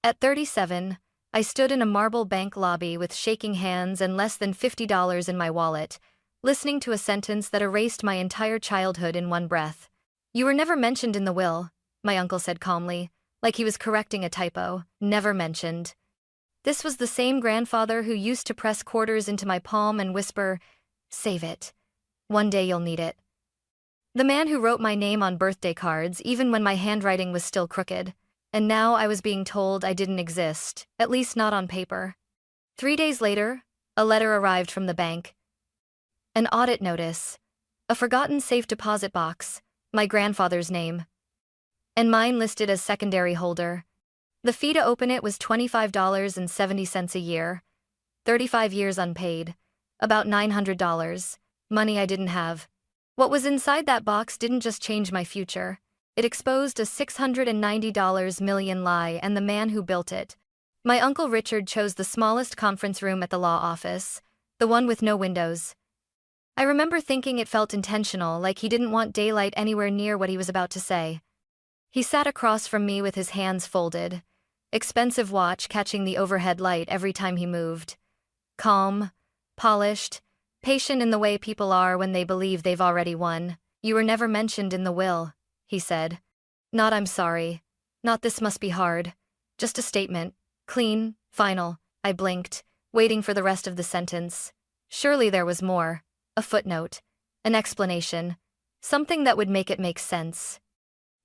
At 37, I stood in a marble bank lobby with shaking hands and less than $50 in my wallet, listening to a sentence that erased my entire childhood in one breath. "You were never mentioned in the will," my uncle said calmly, like he was correcting a typo. Never mentioned. This was the same grandfather who used to press quarters into my palm and whisper, "Save it. One day you'll need it." The man who wrote my name on birthday cards even when my handwriting was still crooked. And now I was being told I didn't exist, at least not on paper. 3 days later, a letter arrived from the bank. An audit notice. A forgotten safe deposit box, my grandfather's name. And mine listed as secondary holder. The fee to open it was $25.70 a year. 35 years unpaid. About $900. Money I didn't have. What was inside that box didn't just change my future. It exposed a $690 million lie and the man who built it. My Uncle Richard chose the smallest conference room at the law office, the one with no windows. I remember thinking it felt intentional, like he didn't want daylight anywhere near what he was about to say. He sat across from me with his hands folded, expensive watch catching the overhead light every time he moved. Calm, polished, patient in the way people are when they believe they've already won. "You were never mentioned in the will," he said. "Not I'm sorry. Not this must be hard. Just a statement. Clean, final." I blinked, waiting for the rest of the sentence. Surely there was more. A footnote. An explanation. Something that would make it make sense.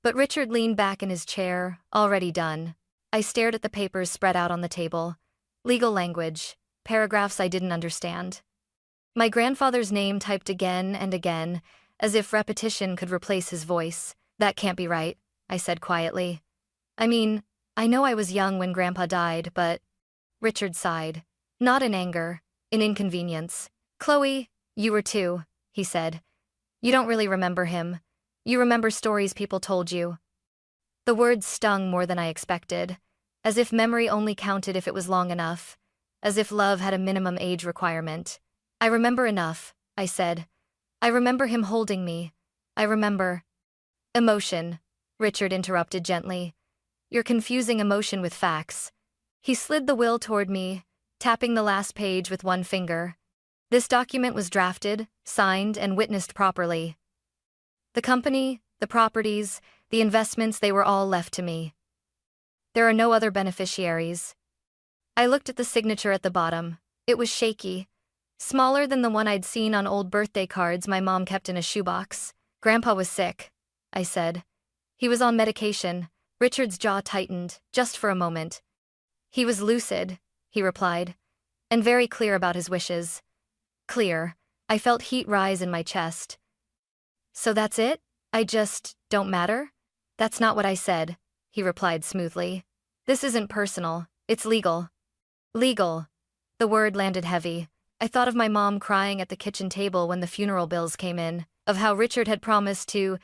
But Richard leaned back in his chair, already done. I stared at the papers spread out on the table. Legal language. Paragraphs I didn't understand. My grandfather's name typed again and again, as if repetition could replace his voice. "That can't be right," I said quietly. "I mean, I know I was young when Grandpa died, but..." Richard sighed. Not in anger, in inconvenience. "Chloe, you were too," he said. "You don't really remember him. You remember stories people told you." The words stung more than I expected, as if memory only counted if it was long enough, as if love had a minimum age requirement. "I remember enough," I said. "I remember him holding me. I remember..." "Emotion," Richard interrupted gently. "You're confusing emotion with facts." He slid the will toward me, tapping the last page with one finger. "This document was drafted, signed, and witnessed properly. The company, the properties, the investments, they were all left to me. There are no other beneficiaries." I looked at the signature at the bottom. It was shaky, smaller than the one I'd seen on old birthday cards my mom kept in a shoebox. "Grandpa was sick," I said. "He was on medication." Richard's jaw tightened, just for a moment. "He was lucid," he replied, "and very clear about his wishes." Clear. I felt heat rise in my chest. "So that's it? I just don't matter?" "That's not what I said," he replied smoothly. "This isn't personal, it's legal." Legal. The word landed heavy. I thought of my mom crying at the kitchen table when the funeral bills came in, of how Richard had promised to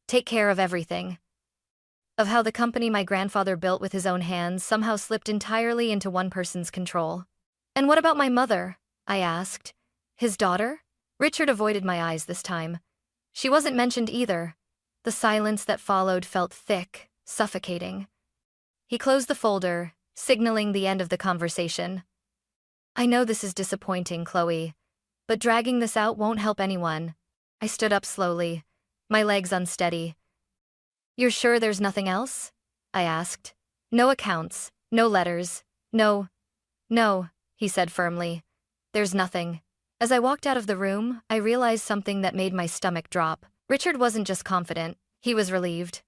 take care of everything, of how the company my grandfather built with his own hands somehow slipped entirely into one person's control. "And what about my mother?" I asked. "His daughter?" Richard avoided my eyes this time. "She wasn't mentioned either." The silence that followed felt thick, suffocating. He closed the folder, signaling the end of the conversation. "I know this is disappointing, Chloe, but dragging this out won't help anyone." I stood up slowly, my legs unsteady. "You're sure there's nothing else?" I asked. "No accounts, no letters, no..." "No," he said firmly. "There's nothing." As I walked out of the room, I realized something that made my stomach drop. Richard wasn't just confident, he was relieved.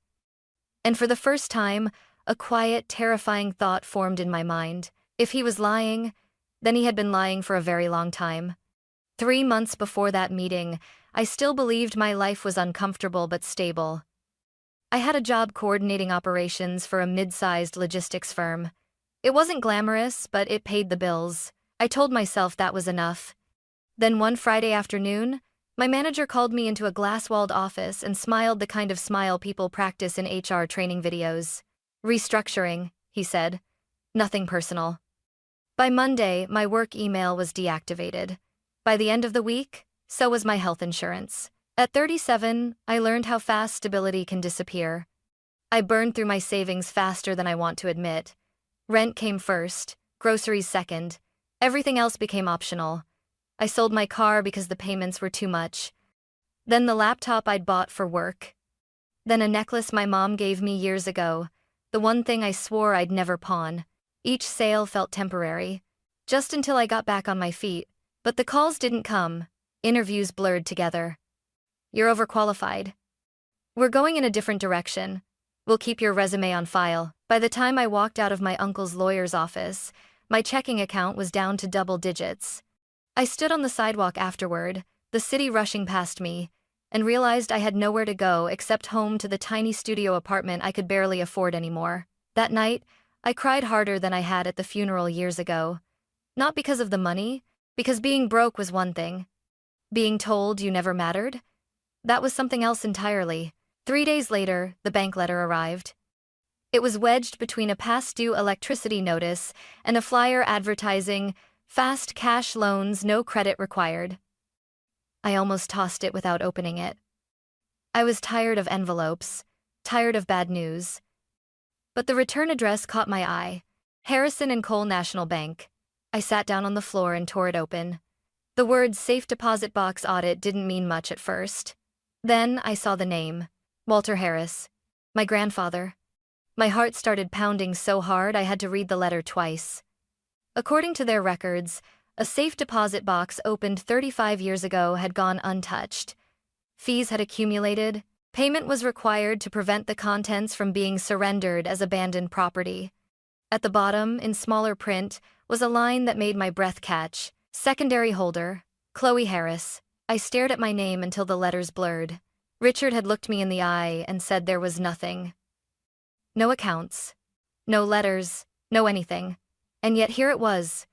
And for the first time, a quiet, terrifying thought formed in my mind. If he was lying, then he had been lying for a very long time. 3 months before that meeting, I still believed my life was uncomfortable but stable. I had a job coordinating operations for a mid-sized logistics firm. It wasn't glamorous, but it paid the bills. I told myself that was enough. Then one Friday afternoon, my manager called me into a glass-walled office and smiled the kind of smile people practice in HR training videos. "Restructuring," he said. "Nothing personal." By Monday, my work email was deactivated. By the end of the week, so was my health insurance. At 37, I learned how fast stability can disappear. I burned through my savings faster than I want to admit. Rent came first, groceries second. Everything else became optional. I sold my car because the payments were too much. Then the laptop I'd bought for work. Then a necklace my mom gave me years ago, the one thing I swore I'd never pawn. Each sale felt temporary, just until I got back on my feet. But the calls didn't come. Interviews blurred together. You're overqualified. We're going in a different direction. We'll keep your resume on file. By the time I walked out of my uncle's lawyer's office, my checking account was down to double digits. I stood on the sidewalk afterward, the city rushing past me, and realized I had nowhere to go except home to the tiny studio apartment I could barely afford anymore. That night, I cried harder than I had at the funeral years ago. Not because of the money, because being broke was one thing. Being told you never mattered? That was something else entirely. 3 days later, the bank letter arrived. It was wedged between a past-due electricity notice and a flyer advertising fast cash loans, no credit required. I almost tossed it without opening it. I was tired of envelopes, tired of bad news. But the return address caught my eye. Harrison and Cole National Bank. I sat down on the floor and tore it open. The words safe deposit box audit didn't mean much at first. Then I saw the name. Walter Harris. My grandfather. My heart started pounding so hard I had to read the letter twice. According to their records, a safe deposit box opened 35 years ago had gone untouched. Fees had accumulated. Payment was required to prevent the contents from being surrendered as abandoned property. At the bottom, in smaller print, was a line that made my breath catch. Secondary holder, Chloe Harris. I stared at my name until the letters blurred. Richard had looked me in the eye and said there was nothing. No accounts. No letters. No anything. And yet here it was.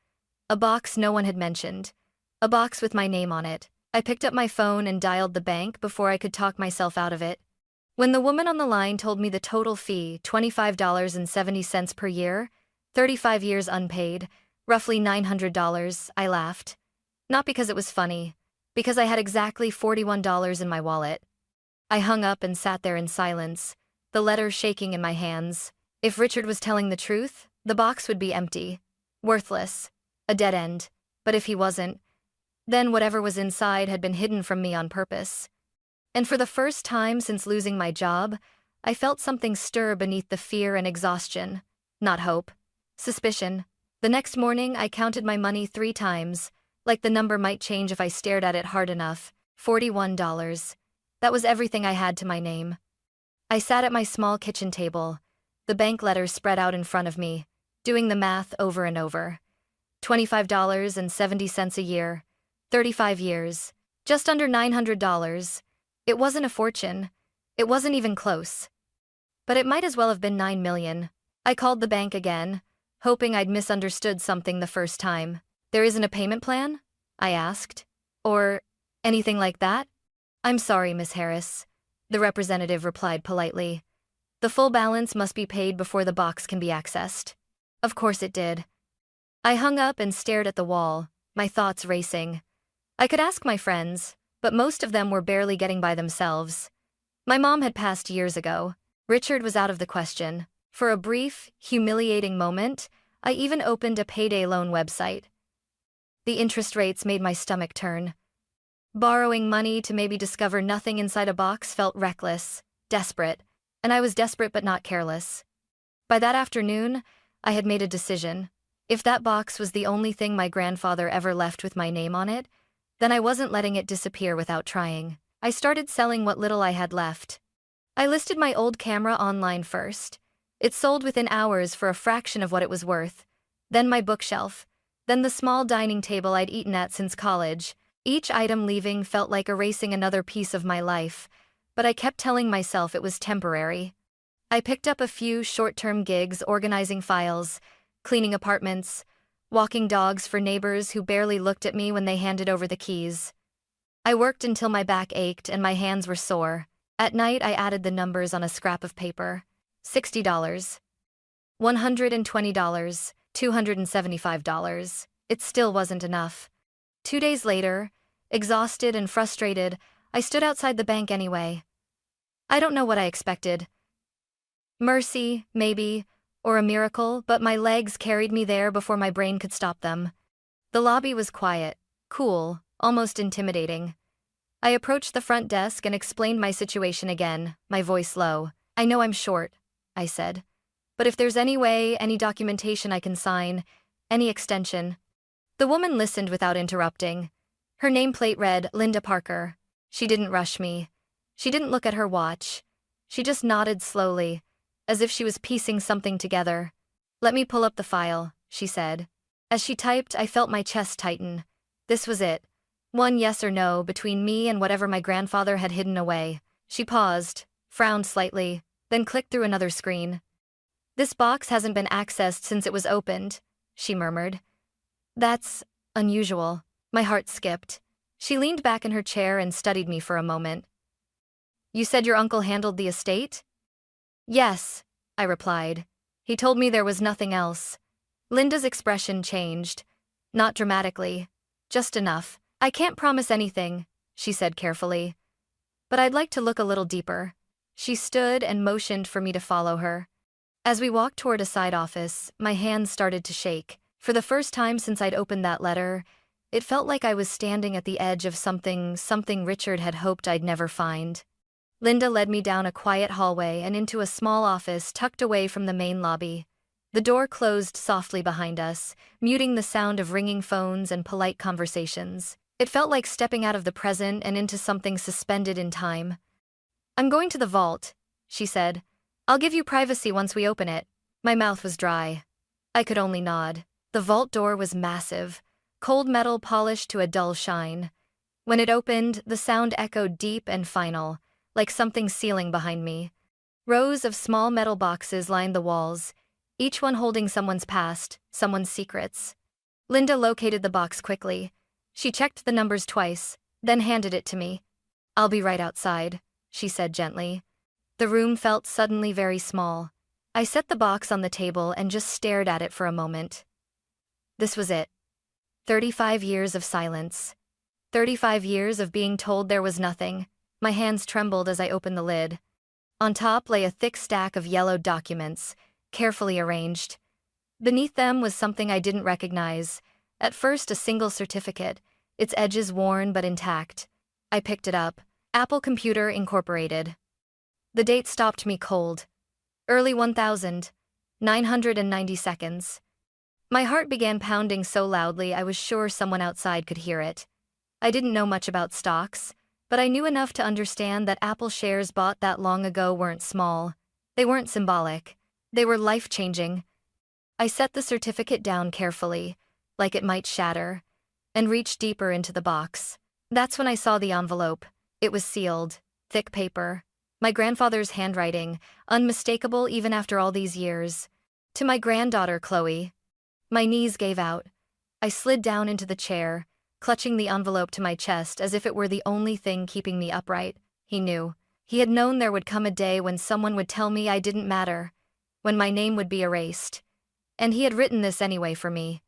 A box no one had mentioned. A box with my name on it. I picked up my phone and dialed the bank before I could talk myself out of it. When the woman on the line told me the total fee, $25.70 per year, 35 years unpaid, roughly $900, I laughed. Not because it was funny, because I had exactly $41 in my wallet. I hung up and sat there in silence, the letter shaking in my hands. If Richard was telling the truth, the box would be empty, worthless, a dead end. But if he wasn't, then whatever was inside had been hidden from me on purpose. And for the first time since losing my job, I felt something stir beneath the fear and exhaustion. Not hope. Suspicion. The next morning, I counted my money 3 times, like the number might change if I stared at it hard enough. $41. That was everything I had to my name. I sat at my small kitchen table, the bank letters spread out in front of me, doing the math over and over. $25.70 a year. 35 years. Just under $900. It wasn't a fortune. It wasn't even close. But it might as well have been $9 million. I called the bank again, hoping I'd misunderstood something the first time. There isn't a payment plan? I asked. Or anything like that? I'm sorry, Miss Harris, the representative replied politely. The full balance must be paid before the box can be accessed. Of course it did. I hung up and stared at the wall, my thoughts racing. I could ask my friends, but most of them were barely getting by themselves. My mom had passed years ago. Richard was out of the question. For a brief, humiliating moment, I even opened a payday loan website. The interest rates made my stomach turn. Borrowing money to maybe discover nothing inside a box felt reckless, desperate, and I was desperate but not careless. By that afternoon, I had made a decision. If that box was the only thing my grandfather ever left with my name on it, then I wasn't letting it disappear without trying. I started selling what little I had left. I listed my old camera online first. It sold within hours for a fraction of what it was worth. Then my bookshelf. Then the small dining table I'd eaten at since college. Each item leaving felt like erasing another piece of my life, but I kept telling myself it was temporary. I picked up a few short-term gigs organizing files, cleaning apartments, walking dogs for neighbors who barely looked at me when they handed over the keys. I worked until my back ached and my hands were sore. At night, I added the numbers on a scrap of paper. $60. $120. $275. It still wasn't enough. 2 days later, exhausted and frustrated, I stood outside the bank anyway. I don't know what I expected. Mercy, maybe, or a miracle, but my legs carried me there before my brain could stop them. The lobby was quiet, cool, almost intimidating. I approached the front desk and explained my situation again, my voice low. "I know I'm short," I said. "But if there's any way, any documentation I can sign, any extension." The woman listened without interrupting. Her nameplate read, Linda Parker. She didn't rush me. She didn't look at her watch. She just nodded slowly, as if she was piecing something together. "Let me pull up the file," she said. As she typed, I felt my chest tighten. This was it. One yes or no between me and whatever my grandfather had hidden away. She paused, frowned slightly, then clicked through another screen. "This box hasn't been accessed since it was opened," she murmured. "That's unusual." My heart skipped. She leaned back in her chair and studied me for a moment. "You said your uncle handled the estate?" "Yes," I replied. "He told me there was nothing else." Linda's expression changed. Not dramatically, just enough. "I can't promise anything," she said carefully. "But I'd like to look a little deeper." She stood and motioned for me to follow her. As we walked toward a side office, my hands started to shake. For the first time since I'd opened that letter, it felt like I was standing at the edge of something Richard had hoped I'd never find. Linda led me down a quiet hallway and into a small office tucked away from the main lobby. The door closed softly behind us, muting the sound of ringing phones and polite conversations. It felt like stepping out of the present and into something suspended in time. "I'm going to the vault," she said. "I'll give you privacy once we open it." My mouth was dry. I could only nod. The vault door was massive, cold metal polished to a dull shine. When it opened, the sound echoed deep and final, like something sealing behind me. Rows of small metal boxes lined the walls, each one holding someone's past, someone's secrets. Linda located the box quickly. She checked the numbers twice, then handed it to me. "I'll be right outside," she said gently. The room felt suddenly very small. I set the box on the table and just stared at it for a moment. This was it. 35 years of silence. 35 years of being told there was nothing. My hands trembled as I opened the lid. On top lay a thick stack of yellowed documents, carefully arranged. Beneath them was something I didn't recognize. At first, a single certificate, its edges worn but intact. I picked it up. Apple Computer Incorporated. The date stopped me cold. Early 1990 seconds. My heart began pounding so loudly I was sure someone outside could hear it. I didn't know much about stocks, but I knew enough to understand that Apple shares bought that long ago weren't small. They weren't symbolic. They were life-changing. I set the certificate down carefully, like it might shatter, and reached deeper into the box. That's when I saw the envelope. It was sealed, thick paper. My grandfather's handwriting, unmistakable even after all these years. "To my granddaughter, Chloe." My knees gave out. I slid down into the chair, clutching the envelope to my chest as if it were the only thing keeping me upright. He knew. He had known there would come a day when someone would tell me I didn't matter, when my name would be erased. And he had written this anyway for me.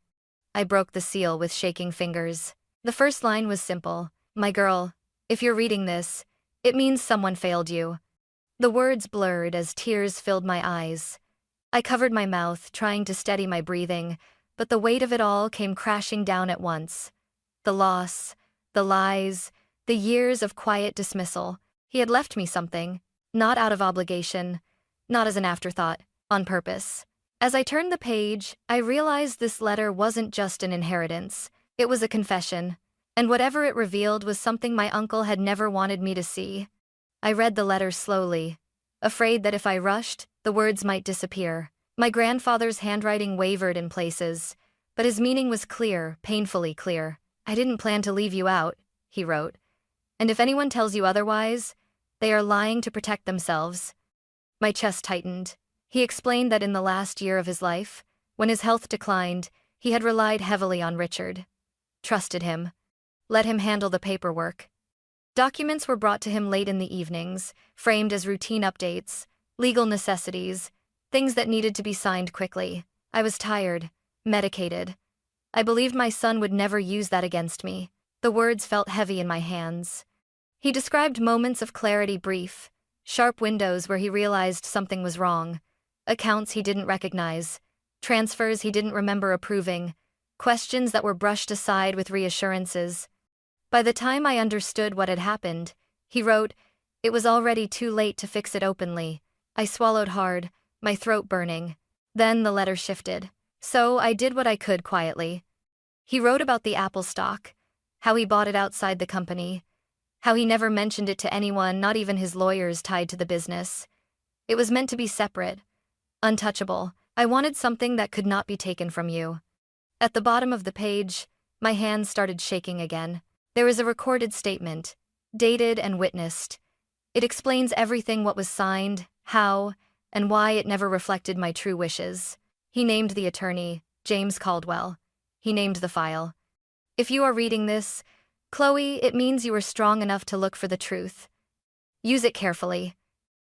I broke the seal with shaking fingers. The first line was simple. "My girl, if you're reading this, it means someone failed you." The words blurred as tears filled my eyes. I covered my mouth, trying to steady my breathing, but the weight of it all came crashing down at once. The loss, the lies, the years of quiet dismissal. He had left me something, not out of obligation, not as an afterthought, on purpose. As I turned the page, I realized this letter wasn't just an inheritance. It was a confession, and whatever it revealed was something my uncle had never wanted me to see. I read the letter slowly, afraid that if I rushed, the words might disappear. My grandfather's handwriting wavered in places, but his meaning was clear, painfully clear. "I didn't plan to leave you out," he wrote. "And if anyone tells you otherwise, they are lying to protect themselves." My chest tightened. He explained that in the last year of his life, when his health declined, he had relied heavily on Richard. Trusted him. Let him handle the paperwork. Documents were brought to him late in the evenings, framed as routine updates, legal necessities, things that needed to be signed quickly. I was tired, medicated. I believed my son would never use that against me. The words felt heavy in my hands. He described moments of clarity brief, sharp windows where he realized something was wrong, accounts he didn't recognize, transfers he didn't remember approving, questions that were brushed aside with reassurances. By the time I understood what had happened, he wrote, it was already too late to fix it openly. I swallowed hard, my throat burning. Then the letter shifted. So I did what I could quietly. He wrote about the Apple stock, how he bought it outside the company, how he never mentioned it to anyone, not even his lawyers tied to the business. It was meant to be separate, untouchable. I wanted something that could not be taken from you. At the bottom of the page, my hands started shaking again. There is a recorded statement, dated and witnessed. It explains everything, what was signed, how, and why it never reflected my true wishes. He named the attorney, James Caldwell. He named the file. If you are reading this, Chloe, it means you are strong enough to look for the truth. Use it carefully.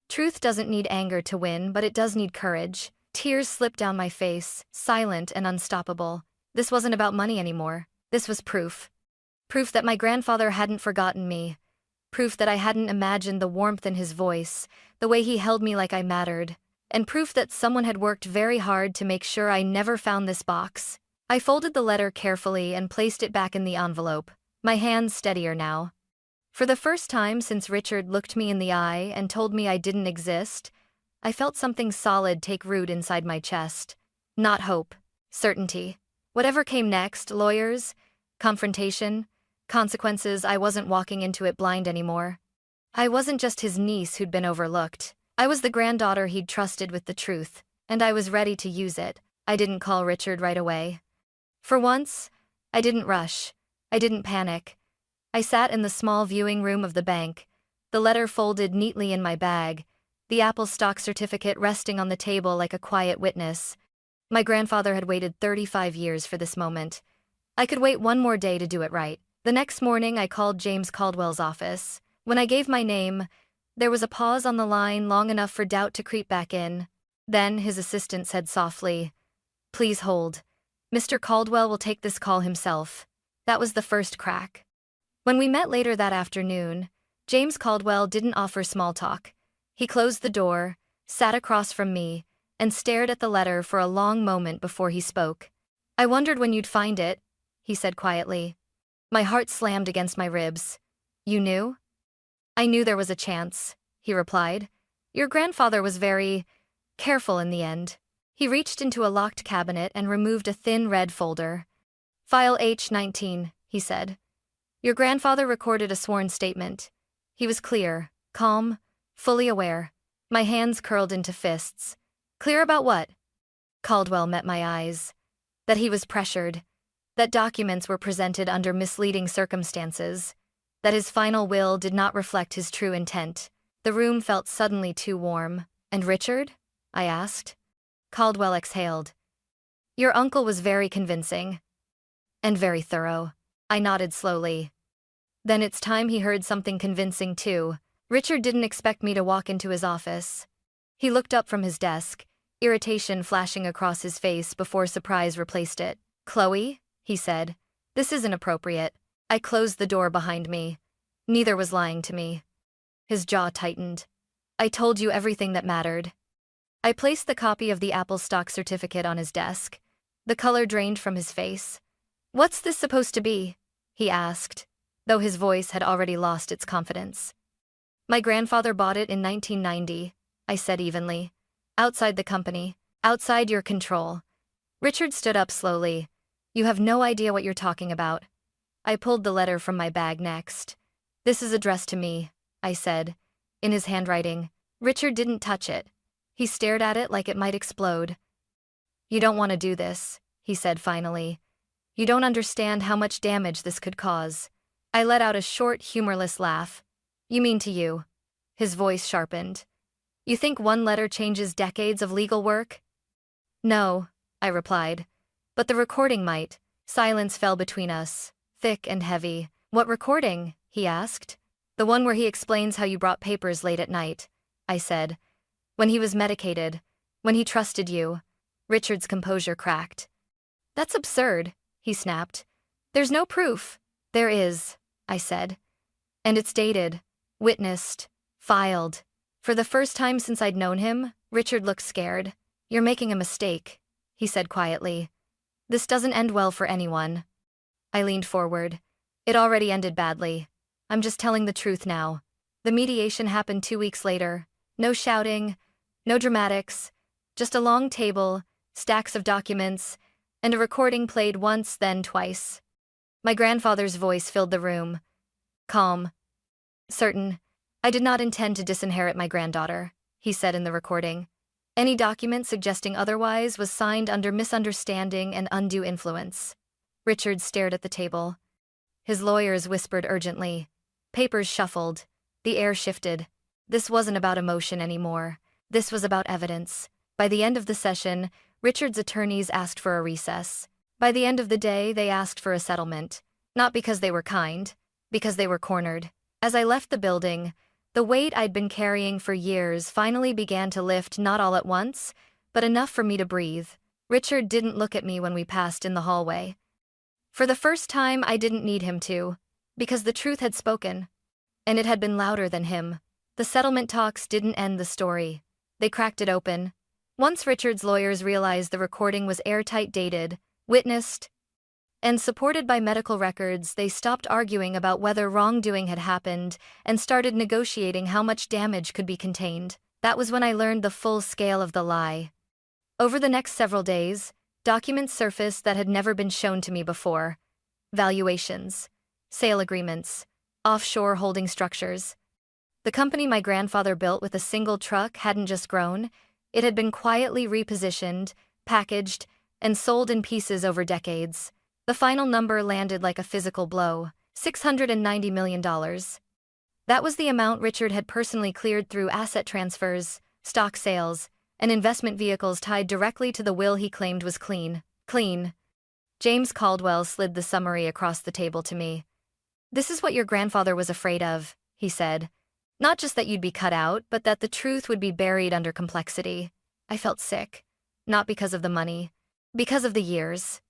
Truth doesn't need anger to win, but it does need courage. Tears slipped down my face, silent and unstoppable. This wasn't about money anymore. This was proof. Proof that my grandfather hadn't forgotten me. Proof that I hadn't imagined the warmth in his voice, the way he held me like I mattered. And proof that someone had worked very hard to make sure I never found this box. I folded the letter carefully and placed it back in the envelope, my hands steadier now. For the first time since Richard looked me in the eye and told me I didn't exist, I felt something solid take root inside my chest. Not hope, certainty. Whatever came next, lawyers, confrontation, consequences, I wasn't walking into it blind anymore. I wasn't just his niece who'd been overlooked. I was the granddaughter he'd trusted with the truth, and I was ready to use it. I didn't call Richard right away. For once, I didn't rush. I didn't panic. I sat in the small viewing room of the bank, the letter folded neatly in my bag, the Apple stock certificate resting on the table like a quiet witness. My grandfather had waited 35 years for this moment. I could wait one more day to do it right. The next morning, I called James Caldwell's office. When I gave my name, there was a pause on the line long enough for doubt to creep back in. Then his assistant said softly, "Please hold. Mr. Caldwell will take this call himself." That was the first crack. When we met later that afternoon, James Caldwell didn't offer small talk. He closed the door, sat across from me, and stared at the letter for a long moment before he spoke. "I wondered when you'd find it," he said quietly. My heart slammed against my ribs. "You knew?" "I knew there was a chance," he replied. "Your grandfather was very careful in the end." He reached into a locked cabinet and removed a thin red folder. "File H-19, he said. "Your grandfather recorded a sworn statement. He was clear, calm, fully aware." My hands curled into fists. "Clear about what?" Caldwell met my eyes. That he was pressured. That documents were presented under misleading circumstances. That his final will did not reflect his true intent. The room felt suddenly too warm. "And Richard?" I asked. Caldwell exhaled. "Your uncle was very convincing. And very thorough." I nodded slowly. Then it's time he heard something convincing too. Richard didn't expect me to walk into his office. He looked up from his desk, irritation flashing across his face before surprise replaced it. "Chloe," he said, "this isn't appropriate." I closed the door behind me. Neither was lying to me. His jaw tightened. "I told you everything that mattered." I placed the copy of the Apple stock certificate on his desk. The color drained from his face. "What's this supposed to be?" he asked, though his voice had already lost its confidence. "My grandfather bought it in 1990, I said evenly. "Outside the company, outside your control." Richard stood up slowly. "You have no idea what you're talking about." I pulled the letter from my bag next. "This is addressed to me," I said, in his handwriting. Richard didn't touch it. He stared at it like it might explode. "You don't want to do this," he said finally. "You don't understand how much damage this could cause." I let out a short, humorless laugh. "You mean to you?" His voice sharpened. "You think one letter changes decades of legal work?" "No," I replied. "But the recording might." Silence fell between us, thick and heavy. "What recording?" he asked. "The one where he explains how you brought papers late at night," I said. "When he was medicated, when he trusted you." Richard's composure cracked. "That's absurd," he snapped. "There's no proof." "There is," I said. "And it's dated, witnessed, filed." For the first time since I'd known him, Richard looked scared. "You're making a mistake," he said quietly. "This doesn't end well for anyone." I leaned forward. "It already ended badly. I'm just telling the truth now." The mediation happened 2 weeks later. No shouting, no dramatics, just a long table, stacks of documents, and a recording played once, then twice. My grandfather's voice filled the room. Calm. Certain. "I did not intend to disinherit my granddaughter," he said in the recording. "Any document suggesting otherwise was signed under misunderstanding and undue influence." Richard stared at the table. His lawyers whispered urgently. Papers shuffled. The air shifted. This wasn't about emotion anymore. This was about evidence. By the end of the session, Richard's attorneys asked for a recess. By the end of the day, they asked for a settlement. Not because they were kind, because they were cornered. As I left the building, the weight I'd been carrying for years finally began to lift, not all at once, but enough for me to breathe. Richard didn't look at me when we passed in the hallway. For the first time, I didn't need him to, because the truth had spoken. And it had been louder than him. The settlement talks didn't end the story. They cracked it open. Once Richard's lawyers realized the recording was airtight, dated, witnessed, and supported by medical records, they stopped arguing about whether wrongdoing had happened and started negotiating how much damage could be contained. That was when I learned the full scale of the lie. Over the next several days, documents surfaced that had never been shown to me before. Valuations, sale agreements, offshore holding structures. The company my grandfather built with a single truck hadn't just grown, it had been quietly repositioned, packaged, and sold in pieces over decades. The final number landed like a physical blow: $690 million. That was the amount Richard had personally cleared through asset transfers, stock sales, and investment vehicles tied directly to the will he claimed was clean. Clean. James Caldwell slid the summary across the table to me. "This is what your grandfather was afraid of," he said. "Not just that you'd be cut out, but that the truth would be buried under complexity." I felt sick. Not because of the money. Because of the years.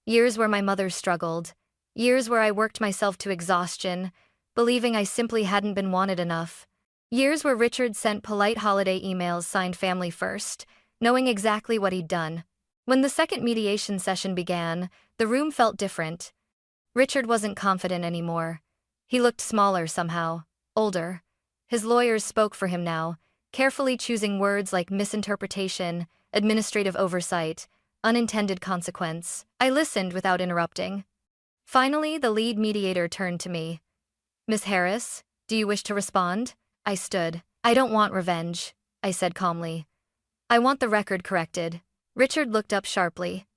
Years where my mother struggled. Years where I worked myself to exhaustion, believing I simply hadn't been wanted enough. Years where Richard sent polite holiday emails signed family first, knowing exactly what he'd done. When the second mediation session began, the room felt different. Richard wasn't confident anymore. He looked smaller somehow, older. His lawyers spoke for him now, carefully choosing words like misinterpretation, administrative oversight, unintended consequence. I listened without interrupting. Finally, the lead mediator turned to me. "Miss Harris, do you wish to respond?" I stood. "I don't want revenge," I said calmly. "I want the record corrected." Richard looked up sharply.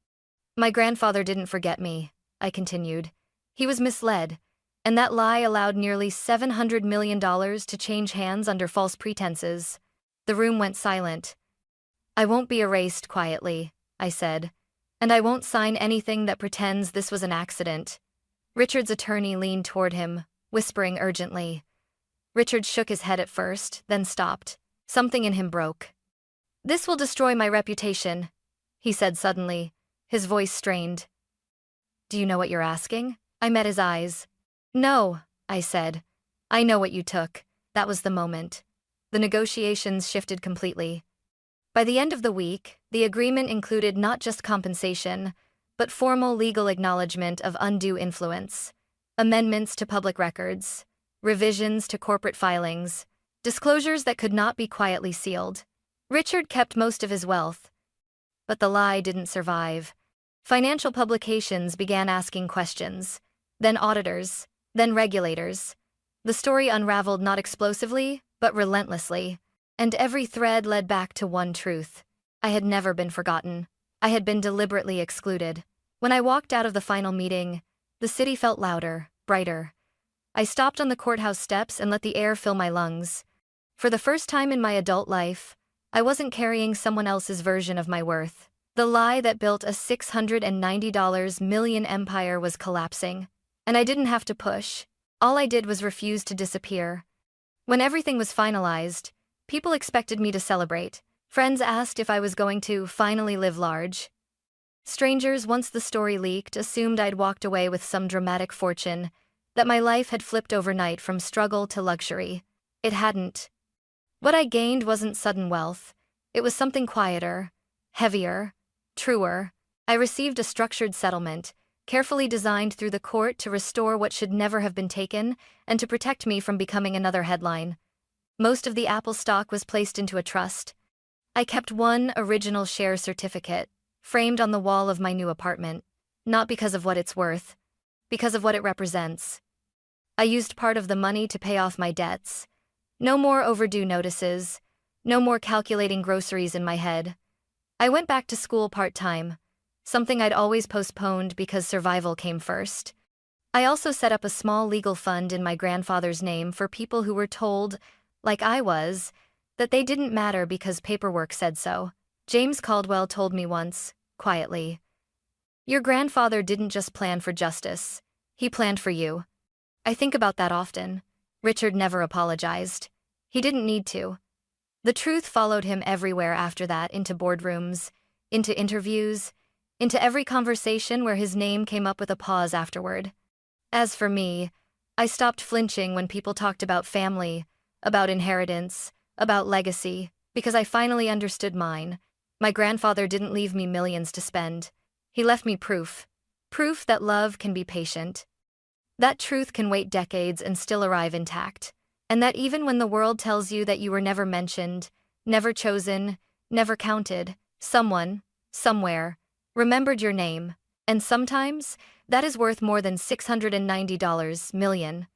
"My grandfather didn't forget me," I continued. "He was misled, and that lie allowed nearly $700 million to change hands under false pretenses." The room went silent. "I won't be erased quietly," I said, "and I won't sign anything that pretends this was an accident." Richard's attorney leaned toward him, whispering urgently. Richard shook his head at first, then stopped. Something in him broke. "This will destroy my reputation," he said suddenly, his voice strained. "Do you know what you're asking?" I met his eyes. "No," I said. "I know what you took." That was the moment. The negotiations shifted completely. By the end of the week, the agreement included not just compensation, but formal legal acknowledgement of undue influence, amendments to public records, revisions to corporate filings, disclosures that could not be quietly sealed. Richard kept most of his wealth. But the lie didn't survive. Financial publications began asking questions, then auditors, then regulators. The story unraveled not explosively, but relentlessly, and every thread led back to one truth. I had never been forgotten. I had been deliberately excluded. When I walked out of the final meeting, the city felt louder, brighter. I stopped on the courthouse steps and let the air fill my lungs. For the first time in my adult life, I wasn't carrying someone else's version of my worth. The lie that built a $690 million empire was collapsing. And I didn't have to push. All I did was refuse to disappear. When everything was finalized, people expected me to celebrate. Friends asked if I was going to finally live large. Strangers, once the story leaked, assumed I'd walked away with some dramatic fortune, that my life had flipped overnight from struggle to luxury. It hadn't. What I gained wasn't sudden wealth. It was something quieter, heavier, truer. I received a structured settlement, carefully designed through the court to restore what should never have been taken and to protect me from becoming another headline. Most of the Apple stock was placed into a trust. I kept one original share certificate, framed on the wall of my new apartment, not because of what it's worth, because of what it represents. I used part of the money to pay off my debts. No more overdue notices, no more calculating groceries in my head. I went back to school part-time, something I'd always postponed because survival came first. I also set up a small legal fund in my grandfather's name for people who were told, like I was, that they didn't matter because paperwork said so. James Caldwell told me once, quietly, "Your grandfather didn't just plan for justice, he planned for you." I think about that often. Richard never apologized. He didn't need to. The truth followed him everywhere after that, into boardrooms, into interviews, into every conversation where his name came up with a pause afterward. As for me, I stopped flinching when people talked about family, about inheritance, about legacy, because I finally understood mine. My grandfather didn't leave me millions to spend. He left me proof. Proof that love can be patient. That truth can wait decades and still arrive intact. And that even when the world tells you that you were never mentioned, never chosen, never counted, someone, somewhere, remembered your name. And sometimes, that is worth more than $690 million.